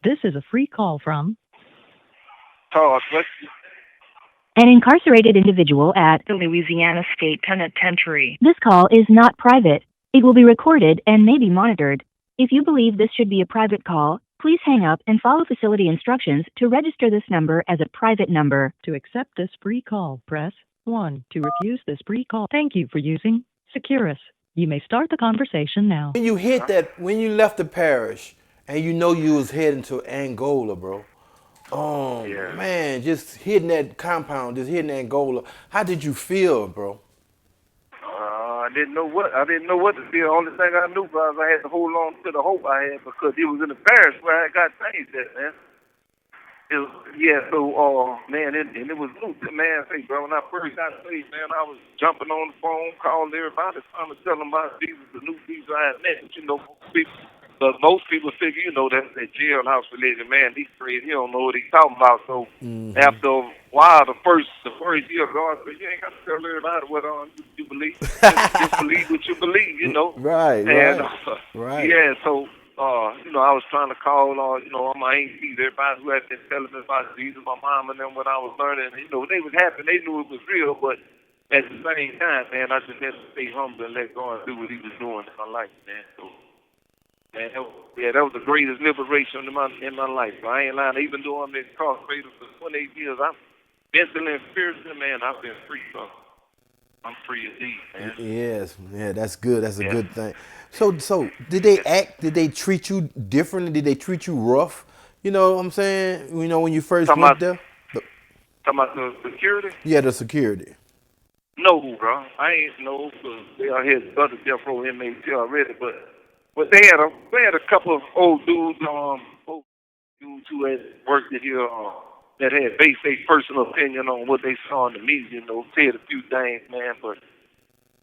This is a free call from Todd Wessinger. an incarcerated individual at the Louisiana State Penitentiary. This call is not private. It will be recorded and may be monitored. If you believe this should be a private call, please hang up and follow facility instructions to register this number as a private number. To accept this free call, press 1. To refuse this free call, thank you for using Securus. You may start the conversation now. When you hit that, when you left the parish and you know you was heading to Angola, bro. Yeah. Man, just hitting that compound, just hitting Angola. How did you feel, bro? I didn't know what to feel. Only thing I knew was I had to hold on to the hope I had because it was in the parish where I got changed at, man. Man, it was new, man. Hey, bro, when I first got saved, man, I was jumping on the phone, calling everybody, trying to tell them about Jesus, the new Jesus I had met. Most people figure, that's that jailhouse religion, man. These crazy, he don't know what he's talking about. So after a while, the first year, God said, you ain't got to tell everybody what you believe. Just believe what you believe, Right, and, right. Yeah, so. I was trying to call, all my aunties, everybody who had been telling me about Jesus, my mom and them, when I was learning. They was happy. They knew it was real, but at the same time, man, I just had to stay humble and let God do what he was doing in my life, man. So, man, that was the greatest liberation in my life. So I ain't lying. Even though I'm incarcerated for 28 years, I'm mentally and spiritually, man, I've been free from. I'm free indeed, man. Yes, yeah, that's good. That's a good thing. So did they treat you differently? Did they treat you rough? You know what I'm saying? When you first went there? Talking about the security? Yeah, the security. No, bro. I ain't know, because they are here other death row inmates here already, but they had a couple of old dudes who had worked here, that had based their personal opinion on what they saw in the media, said a few things, man,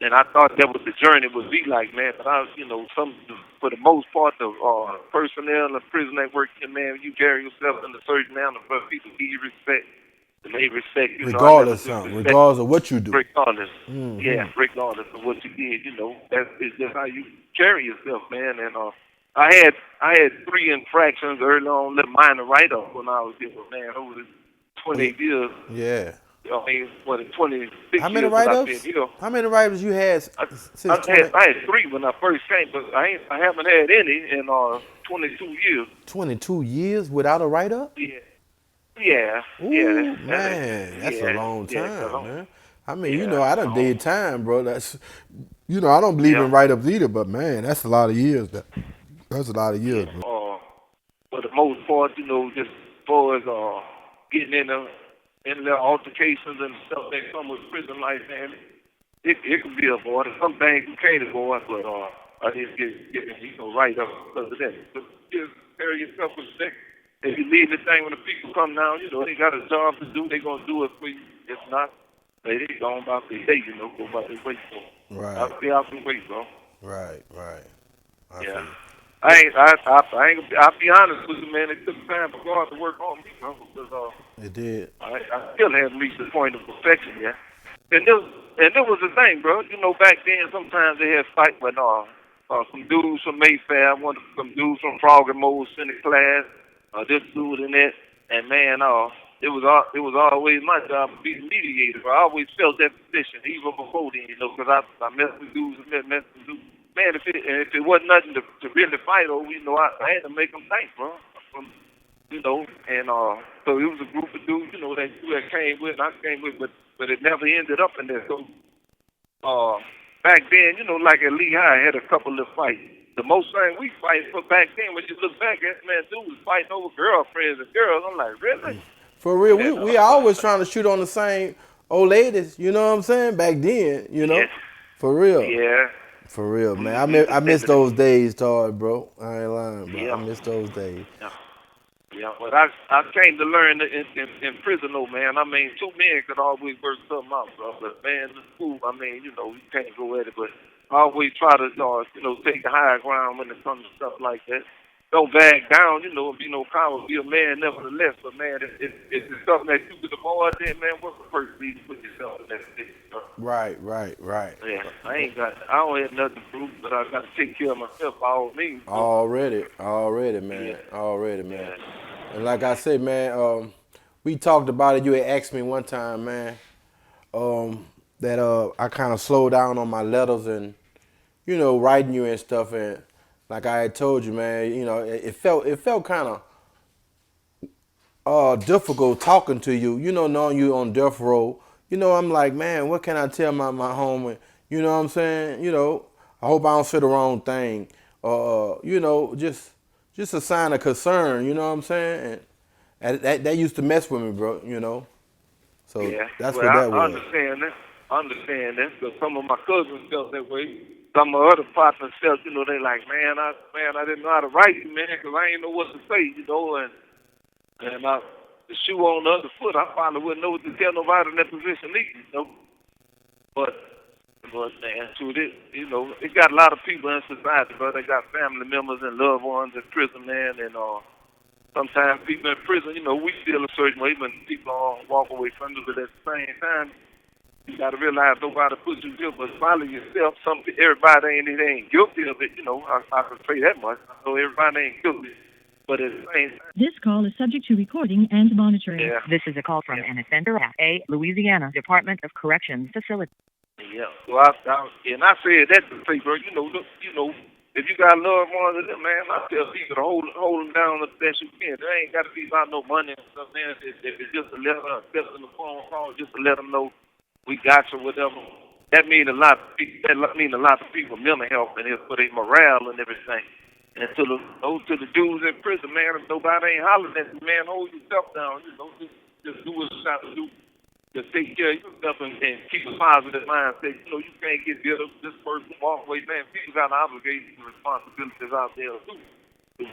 and I thought that was the journey would be like, man, but for the most part, the personnel in the prison that work here, man, you carry yourself in a certain manner, but people give you respect, and they respect you. Regardless of what you do. Regardless. Mm-hmm. Yeah, regardless of what you did, that's just how you carry yourself, man, and, I had 3 infractions early on, little minor write-up when I was here, but man, over the 28 years. Yeah. 26 How many years write-ups? I've been here. How many write-ups you had since I had 3 when I first came, but I haven't had any in 22 years. 22 years without a write-up? Yeah. Ooh, that's a long time, man. I mean, I done did time, bro. That's, I don't believe in write-ups either, but man, that's a lot of years. That's a lot of years, bro. For the most part, just as far as getting in the altercations and stuff that come with prison life, man, it can be avoided. Some things you can't avoid, but I didn't get right up because of that. But just carry yourself with respect. If you leave the thing when the people come down, they got a job to do. They gonna do it for you. If not, they going about their day. Go about their way. So right. I'll stay out the way, bro. Right. Yeah. I'll be honest with you, man. It took time for God to work on me, bro, because it did. I still haven't reached the point of perfection yet. And there was the thing, bro. Back then sometimes they had fight with some dudes from Mayfair, some dudes from Frog and Mo's in the class, this dude and that, and man, it was always my job to be the mediator. I always felt that position even before then, because I messed with dudes and messed with dudes. Man, if it wasn't nothing to really fight over, I had to make them think, bro. And so it was a group of dudes, that came with, and I came with, but it never ended up in there. So back then, like at Lehigh, I had a couple of fights. The most thing we fight for back then, when you look back at, man, dudes was fighting over girlfriends and girls. I'm like, really? For real, we always trying to shoot on the same old ladies. You know what I'm saying? Back then, Yes. For real. Yeah. For real, man. I miss those days, Todd, bro. I ain't lying, bro. Yeah. I miss those days. Yeah, but I came to learn in prison, though, man. I mean, 2 men could always work something out, bro. But, man, in school, I mean, you can't go at it. But I always try to, take the higher ground when it comes to stuff like that. don't back down, be no coward, be a man nevertheless. But man, if it's something that you could avoid, then man, what's the first reason to put yourself in that state? Right. Yeah, I don't have nothing to prove, but I got to take care of myself by all means. Already, man. Yeah, Already, man. yeah, And like I said, man, we talked about it. You had asked me one time, man, that I kind of slowed down on my letters and writing you and stuff. And like I had told you, man, it felt kind of difficult talking to you, knowing you on death row. I'm like, man, what can I tell my homie? You know what I'm saying? I hope I don't say the wrong thing. Just a sign of concern, you know what I'm saying? And that used to mess with me, bro, So yeah. that's Well, what that I was. understand that. I understand that because some of my cousins felt that way. Some of my other partners felt, they like, man, I didn't know how to write it, man, because I ain't know what to say, and the shoe on the other foot, I probably wouldn't know what to tell nobody in that position either, But man, to this, it got a lot of people in society, bro. They got family members and loved ones in prison, man, and sometimes people in prison, we feel a certain way when people walk away from it, but at the same time, you got to realize nobody puts you guilty, but probably yourself. Everybody ain't guilty of it, I can say that much. I know everybody ain't guilty. But at the same time, This call is subject to recording and monitoring. yeah. This is a call from an offender at a Louisiana Department of Corrections facility. Yeah, so I said that to say, bro, look, if you got loved ones of them, man, I tell people to hold them down the best you can. There ain't got to be about no money and stuff, man. If it's just a letter, in the phone call, just to let them know we got you, whatever. That mean a lot. That mean a lot to people, mental health and for their morale and everything. And to the dudes in prison, man, if nobody ain't hollering at you, man, hold yourself down. Just do what you got to do. Just take care of yourself and keep a positive mindset. You can't get rid of this person walk away, man. People got obligations and responsibilities out there too.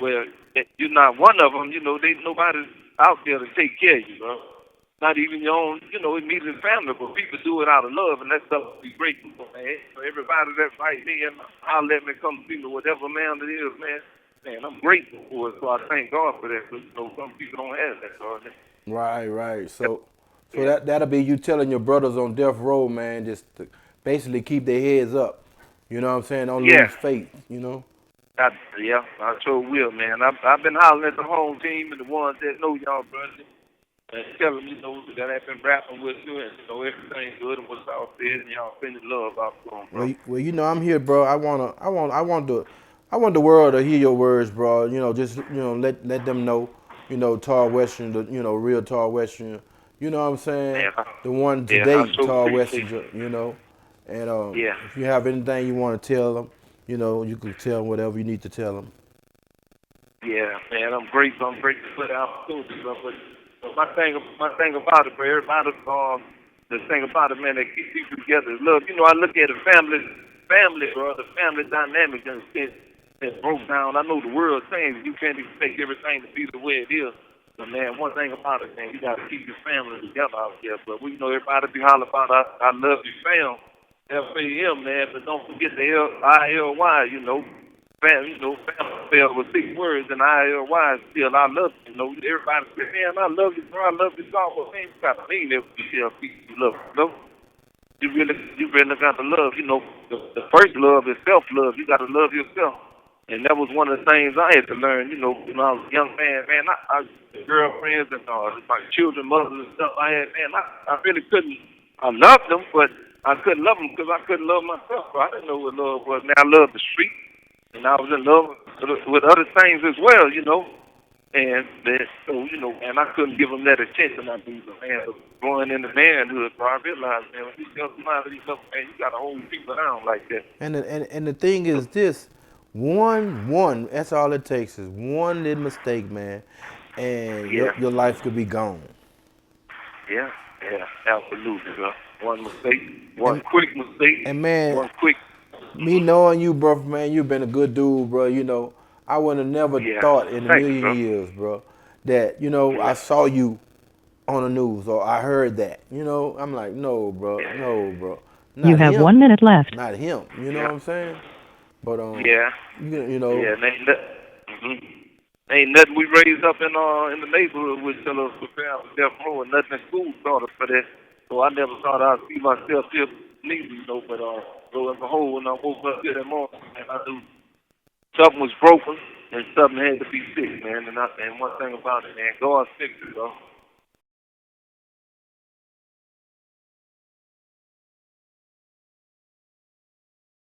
Where you're not one of them, nobody's out there to take care of you, bro. Not even your own, immediate family, but people do it out of love, and that's something to be grateful for, man. So everybody that write me and holler at me, come to me, whatever man it is, man, I'm grateful for it. So I thank God for that. Because some people don't have that, so. Right. So that'll be you telling your brothers on death row, man, just to basically keep their heads up. You know what I'm saying? Don't lose faith, I sure will, man. I've been hollering at the home team and the ones that know y'all, brother. And tell them, that I've been rapping with you and, everything's good and what's all said and y'all sending love out to them, bro. Well, I'm here, bro. I want the world to hear your words, bro. Just, let them know, Todd Wessinger, real Todd Wessinger. You know what I'm saying? Man, the one today, so Todd Wessinger, And if you have anything you want to tell them, you can tell them whatever you need to tell them. Yeah, man, I'm grateful for the opportunity, bro. But my thing about it, bro, everybody, the thing about it, man, that keeps people together is love. I look at the family, bro, the family dynamic and broke down. I know the world changed. You can't expect everything to be the way it is. But, man, one thing about it, man, you got to keep your family together out there. But we know everybody be hollering about I love you, fam. F-A-M, man, but don't forget the I-L-Y, family spelled with 6 words, and I-L-Y still I love you, Everybody say, man, I love you, bro, I love you, dog. Well, man, you got to mean that when you tell people you love them, You really got to love, the first love is self-love. You got to love yourself. And that was one of the things I had to learn, when I was a young man, I girlfriends and my children, mothers and stuff I had, man, I really couldn't, I loved them, but I couldn't love them because I couldn't love myself. So I didn't know what love was. Now I love the street, and I was in love with other things as well, And and I couldn't give them that attention. I mean, man, growing into manhood, so I realized, man, when you tell somebody, man, you got to hold people down like that. And the thing is this, one, that's all it takes is one little mistake, man, and your life could be gone. Yeah, absolutely, bro. One mistake, one quick mistake, and man, one quick. Me knowing you, bro, man, you've been a good dude, bro. I would have never thought in a million years, bro, that, I saw you on the news or I heard that. I'm like, no, bro. Not you have him. 1 minute left. Not him. You know what I'm saying? But Yeah. Mm-hmm. Ain't nothing we raised up in the neighborhood would tell us prepare for death row, and nothing in school taught us for that. So I never thought I'd see myself here neither, you know. But lo and behold, when I woke up here that morning, man, I knew something was broken and something had to be fixed, man. And one thing about it, man, God fixed it, though.